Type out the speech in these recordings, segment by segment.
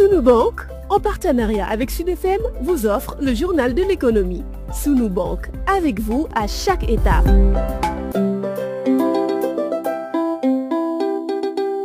Sunu Bank, en partenariat avec Sud FM, vous offre le journal de l'économie. Sunu Bank, avec vous à chaque étape.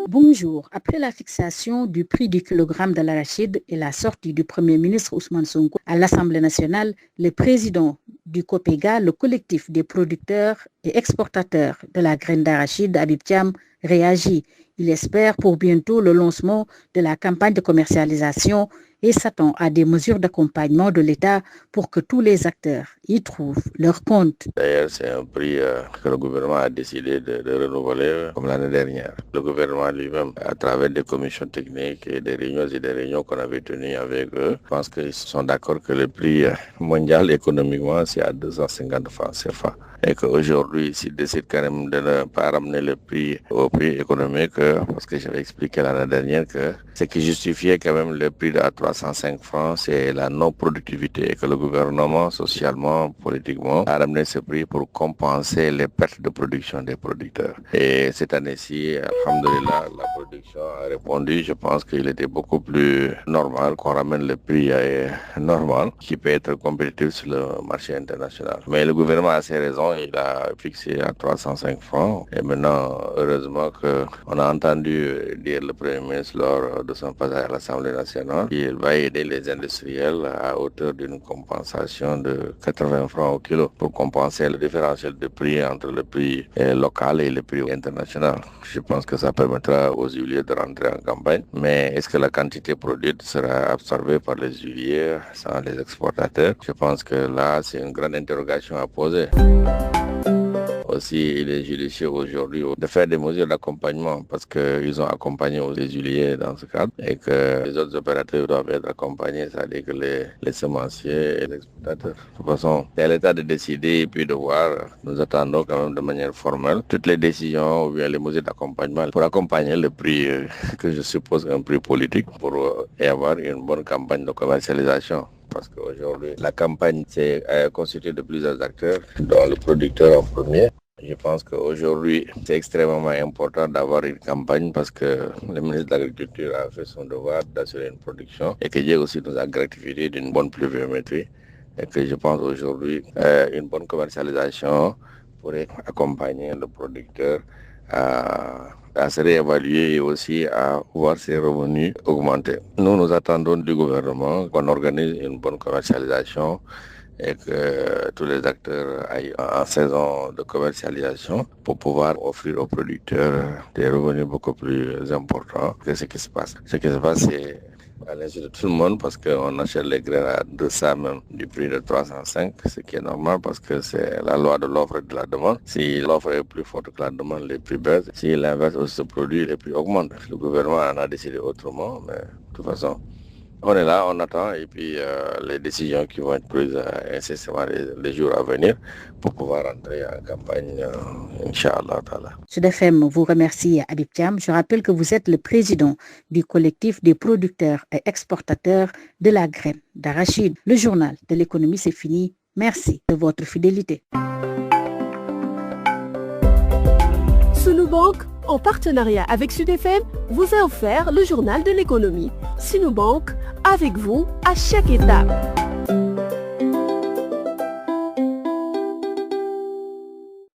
Bonjour. Après la fixation du prix du kilogramme de l'arachide et la sortie du Premier ministre Ousmane Sonko à l'Assemblée nationale, le président du COPEGA, le collectif des producteurs et exportateurs de la graine d'arachide, Habib Thiam, réagit. Il espère pour bientôt le lancement de la campagne de commercialisation et s'attend à des mesures d'accompagnement de l'État pour que tous les acteurs y trouvent leur compte. D'ailleurs, c'est un prix que le gouvernement a décidé de renouveler comme l'année dernière. Le gouvernement lui-même, à travers des commissions techniques et des réunions qu'on avait tenues avec eux, je pense qu'ils sont d'accord que le prix mondial économiquement, c'est à 250 francs CFA. Et qu'aujourd'hui, ils décident quand même de ne pas ramener le prix au prix économique, parce que j'avais expliqué l'année dernière que ce qui justifiait quand même le prix à 305 francs, c'est la non-productivité et que le gouvernement, socialement, politiquement, a ramené ce prix pour compenser les pertes de production des producteurs. Et cette année-ci, alhamdoulilah, la production a répondu. Je pense qu'il était beaucoup plus normal qu'on ramène le prix normal, qui peut être compétitif sur le marché international. Mais le gouvernement a ses raisons. Il a fixé à 305 francs. Et maintenant, heureusement qu'on a entendu dire le Premier ministre lors de son passage à l'Assemblée nationale qu'il va aider les industriels à hauteur d'une compensation de 80 francs au kilo pour compenser le différentiel de prix entre le prix local et le prix international. Je pense que ça permettra aux huiliers de rentrer en campagne. Mais est-ce que la quantité produite sera absorbée par les huiliers sans les exportateurs? Je pense que là, c'est une grande interrogation à poser. Aussi, il est judicieux aujourd'hui de faire des mesures d'accompagnement parce qu'ils ont accompagné les huiliers dans ce cadre et que les autres opérateurs doivent être accompagnés, c'est-à-dire que les semenciers et les exportateurs. De toute façon, c'est à l'État de décider et puis de voir. Nous attendons quand même de manière formelle toutes les décisions ou bien les mesures d'accompagnement pour accompagner le prix, que je suppose un prix politique, pour avoir une bonne campagne de commercialisation. Parce qu'aujourd'hui, la campagne s'est constituée de plusieurs acteurs, dont le producteur en premier. Je pense qu'aujourd'hui, c'est extrêmement important d'avoir une campagne parce que le ministre de l'Agriculture a fait son devoir d'assurer une production et que Dieu aussi nous a gratifié d'une bonne pluviométrie. Et que je pense aujourd'hui, une bonne commercialisation pourrait accompagner le producteur à se réévaluer et aussi à voir ses revenus augmenter. Nous attendons du gouvernement qu'on organise une bonne commercialisation et que tous les acteurs aillent en saison de commercialisation pour pouvoir offrir aux producteurs des revenus beaucoup plus importants que ce qui se passe. Ce qui se passe, c'est à l'insu de tout le monde parce qu'on achète les graines à 200 même du prix de 305, ce qui est normal parce que c'est la loi de l'offre et de la demande. Si l'offre est plus forte que la demande, les prix baissent. Si l'inverse aussi se produit, les prix augmentent. Le gouvernement en a décidé autrement, mais de toute façon, on est là, on attend et puis les décisions qui vont être prises incessamment les jours à venir pour pouvoir entrer en campagne, Inch'Allah. Sud FM vous remercie, Habib Thiam. Je rappelle que vous êtes le président du collectif des producteurs et exportateurs de la graine d'arachide. Le journal de l'économie, c'est fini. Merci de votre fidélité. Sunu Bank, en partenariat avec Sud FM, vous a offert le journal de l'économie. Sunu Bank, avec vous à chaque étape.